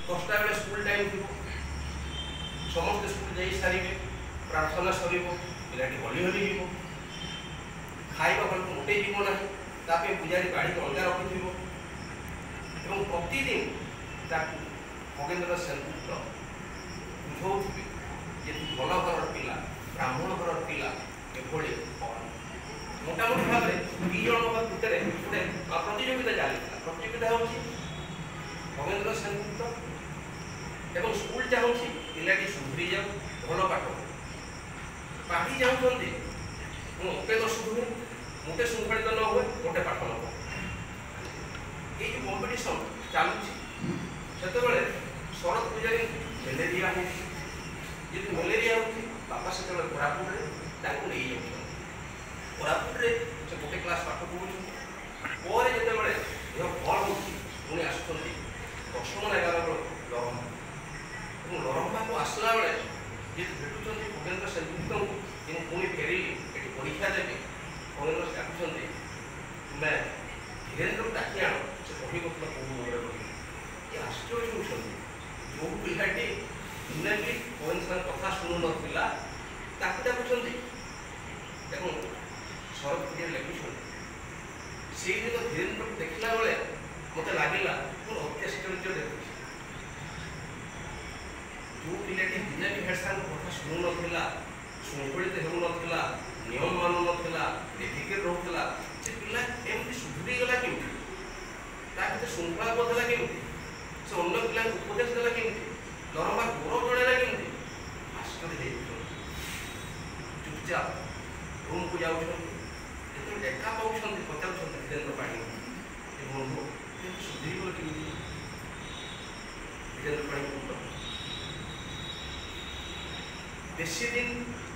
10टा बेले school time थी समस्त स्कूल जाई सारे प्रार्थना सर पिलाटी हली हली जीव खाଇବା बेलू मोटे जीव ना पूजारी बाड़ी अलगा रखि प्रतिदिन खगेन्द्र सेनगुप्त बुझाऊे जे तू भल घर पिला ब्राह्मण घर पिला एभली मोटामोटी भाव में 2 जन भितर गोटे प्रतियोगिता चली प्रतियोगिता हूँ खगेन्द्र सेनगुप्त एवं स्कूल चाहूँगी पिलाटी सुधरी जाऊ भल पाठ पाठी चाहते मुझे दोष हुए मुझे श्रृंखलित न हुए गोटे पाठ न हो ये जो कॉम्पिटिशन चलुची से शरद पूजारी मेलेरिया हो मेलेरिया हो बापा से कोरापुट नहीं जाऊँ कोरापुट से गोटे क्लास पाठ पढ़ुपर जिते भल हो पुणी आसुँच 10 ना 11 लरम्हा और लरम्हा को आसला बेले जी भेटुं खगेन्द्र सेनगुप्त को पुणी फेरिली ये परीक्षा देवी खगेन्द्र डाकुं मैं धीरेन्द्र को डाकी आण से पढ़ी कौन कौन ये आश्चर्य होती जो पिलाटी दिने भी खगेन्द्र कथा शुणु नाला डाकुं एवं शरद पूजा लिखुं से दिन धीरेन्द्र को देखला बेले मत लगला मोर अत्याश्चर्य देखुँ जो पिलाटी दिने भी हेड सार कथा शुणु नाला श्रृंखलित होना नियम मानु नाला एथिके रोला से पिला एमती सुधुरी गला केमती श्रृंखलाबद्ध है केमती से अन्य पिला उपदेश देला केमती दरमा गोर जड़ेला केमती आश्चर्य चुपचाप रूम को जाऊँ जो देखा पाँच पचार धीरेन्द्र पाणी बंधु सुधरी गल केमती धीरेन्द्र पाणी बेसी दिन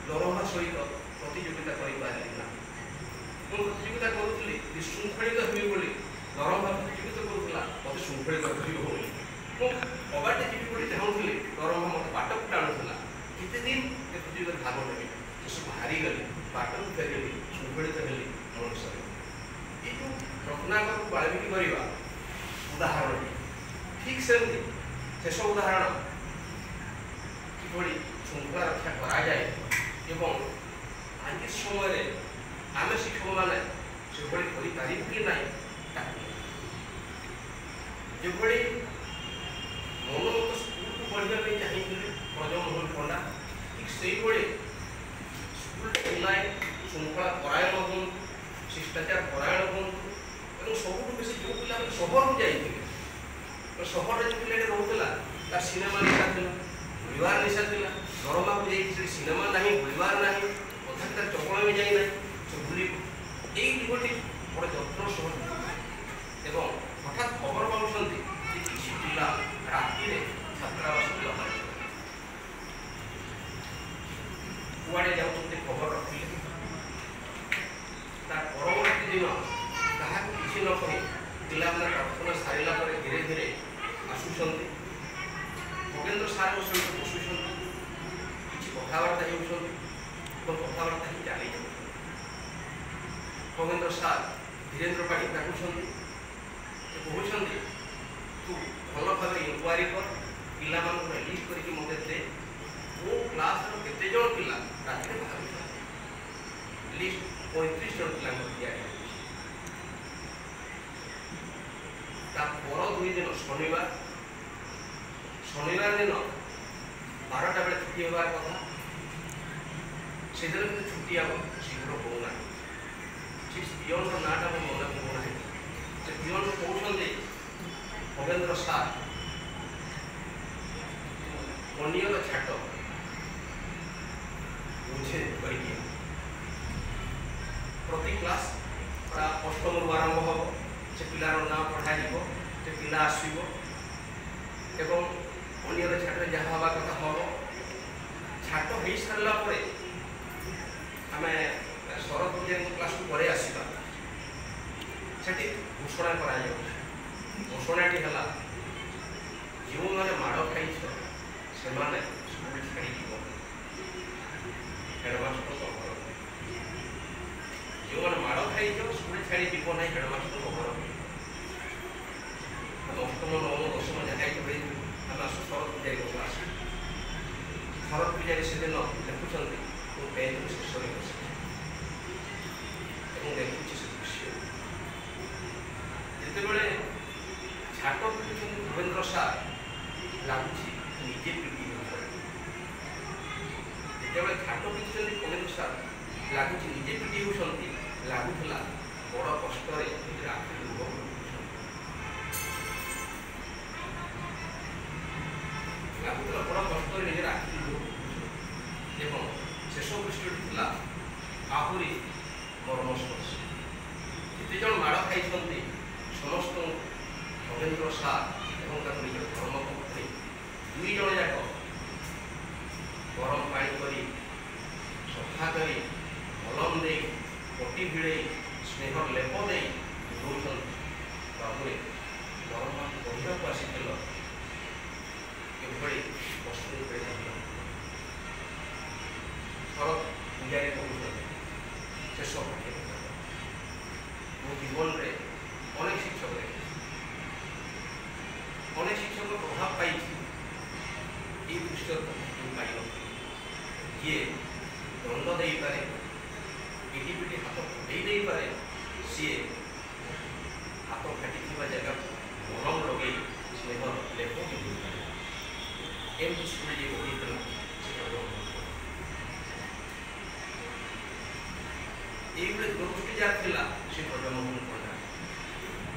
दरम्हा सहित प्रतियोगिता करना प्रतियोगिता करूली विशृंखलित हुई दरम्हा प्रतियोगिता करूला मत श्रृंखलित हो कबाटे जीवी चाहूली दरम्हा मत बाटक टाणुला केते दिन ये प्रतियोगिता भाग नेबी सब हारीगली बाटक फेरली श्रृंखलित हेली मनुष्य ये जो रत्नाकर बाल्मीकि करवा उदाहरण ठीक सेमती शेष उदाहरण कि श्रृंखला रक्षा करा जाए एवं आज समय आम शिक्षक मैंने से पार कि ना जो मनोमत स्कूल को पढ़ाई चाहिए ब्रजमोहन पंडा ठीक से स्कूल चलाए श्रृंखला परायण हूँ शिष्टाचार परायण हूँ और सब बेस जो पिला सहर को जाइए सहर जो पिला रोला सिनेमा निशा थी बुलवार निशा थी दरमा को जाइए सिनेमा ना बुलवार ना कथा चपल भी जाए ना से बुल ये बड़े जत्न सह एवं हठात खबर पाँच किसी पिला राति छात्रावास कुआड़े जाते खबर रखिले परवर्ती दिन क्या किसी न कही पिला प्रार्थना सारा धीरे धीरे आसुँच खगेन्द्र सार सहित बसुँच किसी कथबार्ता हो कथबार्ता ही चली खगेन्द्र सार धीरेन्द्र पाणी डाकुं कहते तू भल भाव इनक्वारी कर पिला लिस्ट करके मत दे वो क्लास केते जन पिला राति बाहर लिस्ट 35 जन पिला दिया पर 2 दिन शनिवार दिन 12टा बेले छुट्टी होबार कथा से दिन छुट्टी हम शीघ्र होना ठीक पियन नाटा मन पड़ना से पियन कहते खगेन्द्र सार अनियर छाट बुझे करके प्रति क्लास प्राय 8 आरंभ हम से पिलार ना पढ़ाई से पिला आसव एवं अनियर छाटे जहाँ हवा कथा हम छाट हो सारा आम शरद पूजा क्लास को पर आसवा से घोषणा कर घोषणाटी है जो मैंने माड़ खाई से स्कूल छाड़ी हेडमास्टर खबर जो मैंने माड़ खाई स्कूल छाड़ी जीव ना हेडमास्टर खबर 8म 9म 10म जगह आम ପୂଜାରୀ ସେଦିନ ଦେଖୁଛନ୍ତି ମୁଁ ବେଞ୍ଚ ଶେଷରେ ବସିଛି ଏବଂ ଦେଖୁଛି ସେ ଦୃଶ୍ୟ। ଯେତେବେଳେ ଛାଟ ପିଟୁଛନ୍ତି ଭୂପେନ୍ଦ୍ର ସାର୍ ଲାଗୁଛି ନିଜେ ପିଟି ହେଉଛନ୍ତି। ଯେତେବେଳେ ଛାଟ ପିଟୁଛନ୍ତି ଭୂପେନ୍ଦ୍ର ସାର୍ ଲାଗୁଛି ନିଜେ ପିଟି ହେଉଛନ୍ତି। ଲାଗୁଥିଲା ବଡ଼ କଷ୍ଟରେ ନିଜର ଆଖି ଲୁହ ଲାଗୁଥିଲା ବଡ଼ କଷ୍ଟରେ ନିଜର ଆଖି ଲୁହ ଏବଂ ଶେଷ ପୃଷ୍ଠଟି ଥିଲା ଆହୁରି ମର୍ମସ୍ପର୍ଶୀ। ଯେତେଜଣ ମାଡ଼ ଖାଇଛନ୍ତି ସମସ୍ତଙ୍କୁ ଭୂପେନ୍ଦ୍ର ସାର୍ ଏବଂ ତାଙ୍କ ନିଜର ଧର୍ମପତ୍ନୀ ଦୁଇ ଜଣ ଯାକ ଗରମ ପାଣି କରି ସଫା କରି ମଲମ ଦେଇ ପଟି ଭିଡ଼େଇ ସ୍ନେହର ଲେପ ଦେଇ ଧୋଉଛନ୍ତି। ବାବୁରେ ଗରମ ପଢ଼ିବାକୁ ଆସିଥିଲ ଏଭଳି କଷ୍ଟ ଦେଇପାରିଲ। ଶରତ ପୂଜାରୀ କହୁଛନ୍ତି ଶେଷ ପାଠ୍ୟ ମୋ ଜୀବନରେ ଅନେକ ଶିକ୍ଷକ ଦେଖିଛି, ଅନେକ ଶିକ୍ଷକ ପ୍ରଭାବ ପାଇଛି। এই দৃশ্যত ପାଇନଥିଲି। ଯିଏ ଦଣ୍ଡ ଦେଇପାରେ, ପିଟି ପିଟି ହାତ ଫଟେଇ ଦେଇପାରେ, ସିଏ ହାତ ଫାଟିଥିବା ଜାଗାକୁ ମଲମ ଲଗେଇ ସ୍ନେହ ଲେପ ଦେଇପାରେ। ଏମିତି ସ୍କୁଲ ଯିଏ ପଢ଼ିଥିଲା এইଭଳି ଦୃଷ୍ଟି ଯାହା ଥିଲା ସେ ବ୍ରଜମୋହନ ପଣ୍ଡା।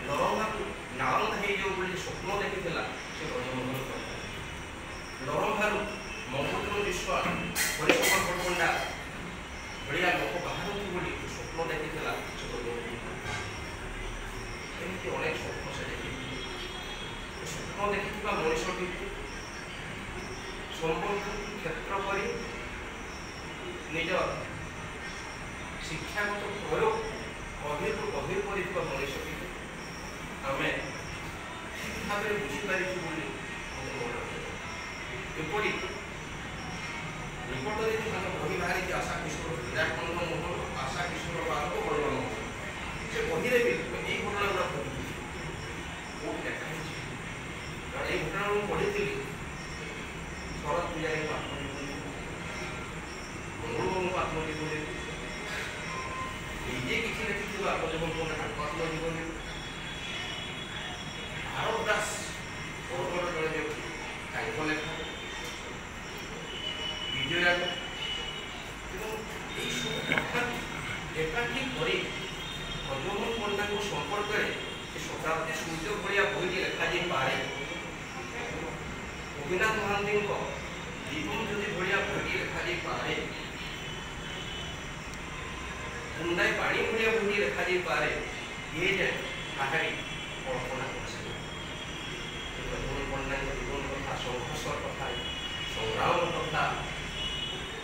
ନରଙ୍ଗାକୁ ନାଳନ୍ଦା ହେଇଯାଉ ବୋଲି ସ୍ୱପ୍ନ ଦେଖିଥିଲା ସେ ବ୍ରଜମୋହନ ପଣ୍ଡା। ନରଙ୍ଗାରୁ ମଙ୍ଗଳଚରଣ ବିଶ୍ୱାଳ ହରିଶଙ୍କର ପଣ୍ଡା ଭଳିଆ ଲୋକ ବାହାରନ୍ତି ବୋଲି ସ୍ୱପ୍ନ ଦେଖିଥିଲା ସେ ବ୍ରଜମୋହନ ପଣ୍ଡା। ଏମିତି ଅନେକ ସ୍ୱପ୍ନ ସେ ଦେଖିଥିଲା। ସ୍ୱପ୍ନ ଦେଖିଥିବା ମଣିଷଟିକୁ ସମ୍ବଲପୁର କ୍ଷେତ୍ର କରି ନିଜ ଶିକ୍ଷାଗତ ପ୍ରୟୋଗ ଗଭୀରରୁ ଗଭୀର କରିଥିବା ମଣିଷଟିକୁ ଆମେ ଠିକ୍ ଭାବରେ ବୁଝିପାରିଛୁ ବୋଲି ମୋତେ ମନେ ରଖିବ। ଏପରି ନିକଟରେ ଯେଉଁ ତାଙ୍କ ବହି ବାହାରିଛି ଆଶା କିଶୋର ବିରାଟନନ୍ଦ ମୋହନ, ଆଶା କିଶୋର ବାଳକ ବଳରାମ ମୋହନ, ସେ ବହିରେ ବି ଏଇ ଘଟଣା ଗୁଡ଼ା ପଢ଼ିଛି। କେଉଁଠି ଲେଖା ହେଇଛି କାରଣ ଏଇ ଘଟଣା ମୁଁ ପଢ଼ିଥିଲି ଶରତ ପୂଜାରୀଙ୍କୁ ଆତ୍ମଜୀବନୀ, ମଙ୍ଗଳବାବୁଙ୍କୁ ଆତ୍ମଜୀବନୀ, ନିଜେ କିଛି ଲେଖିଥିବା ଆତ୍ମଜୀବନ ତାଙ୍କ ଆତ୍ମଜୀବନୀ, ଭାରତ ଦାସ ବରଗଡ଼ ଜଣେ ବ୍ୟକ୍ତି ତାଙ୍କ ଲେଖା, ବିଜୟ ଏବଂ ଏଇସବୁ କଥାକୁ ଏକାଠି କରି ବ୍ରଜମୋହନ ପଣ୍ଡାଙ୍କ ସମ୍ପର୍କରେ ଏ ଶତାବ୍ଦୀ ସୂର୍ଯ୍ୟ ଭଳିଆ ବହିଟି ଲେଖାଯାଇପାରେ। ଗୋପୀନାଥ ମହାନ୍ତିଙ୍କ ଜୀବନଜ୍ୟୋତି ଭଳିଆ ବହିଟି ଲେଖାଯାଇପାରେ। କୁଣ୍ଡାଇ ପାଣି ଭଳିଆ ବହିଟି ଲେଖାଯାଇପାରେ। ଇଏ ଯେ କାହାରି କଳ୍ପନା କରିছিল। ବ୍ରଜମୋହନ ପଣ୍ଡାଙ୍କ ଜୀବନ କଥା, ସଂଘର୍ଷର କଥା, ସଂଗ୍ରାମର କଥା,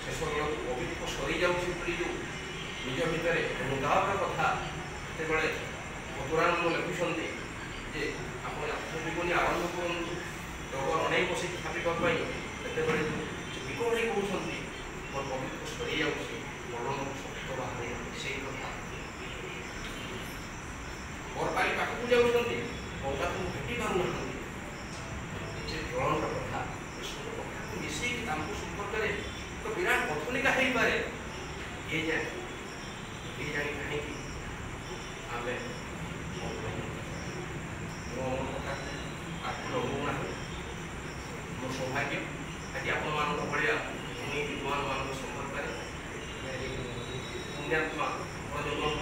ଶେଷ ବେଳକୁ ପବିତ୍ର ସରିଯାଉଛି ବୋଲି ଯେଉଁ ନିଜ ଭିତରେ ଅନୁତାପର କଥା ସେତେବେଳେ ମଧୁରାନନ୍ଦ ଲେଖୁଛନ୍ତି ଯେ ଆପଣ ଆତ୍ମଜୀବନୀ ଆରମ୍ଭ କରନ୍ତୁ ଡଗର ଅନେକ ବସିକି ଛାପିବା ପାଇଁ। ସେତେବେଳେ ବିକଳି କହୁଛନ୍ତି ମୋର ପବିତ୍ର ସରିଯାଉଛି, ମନର ଶକ୍ତ ବାହାରେ ସେଇ କଥା। ବରପାଲି ପାଖକୁ ଯାଉଛନ୍ତି, ବଙ୍ଗାକୁ ଭେଟି ପାରୁନାହାନ୍ତି। ସେ ଜ୍ୱଳନ୍ତ କଥା, ଏସବୁ କଥାକୁ ମିଶେଇକି ତାଙ୍କ ସମ୍ପର୍କରେ ଏକ ବିରାଟ କଥନିକା ହେଇପାରେ। ଇଏ ଜାଣି କାହିଁକି ଆମେ ମୋ କଥାକୁ ଆକୁ ଲଗାଉନାହିଁ। ମୋ ସୌଭାଗ୍ୟ ଆଜି ଆପଣମାନଙ୍କ ଭଳିଆ ଧନୀ ବିଦ୍ୱାନମାନଙ୍କ ସମ୍ପର୍କରେ ପୁଣ୍ୟାତ୍ମା ବ୍ରଜମୋହନ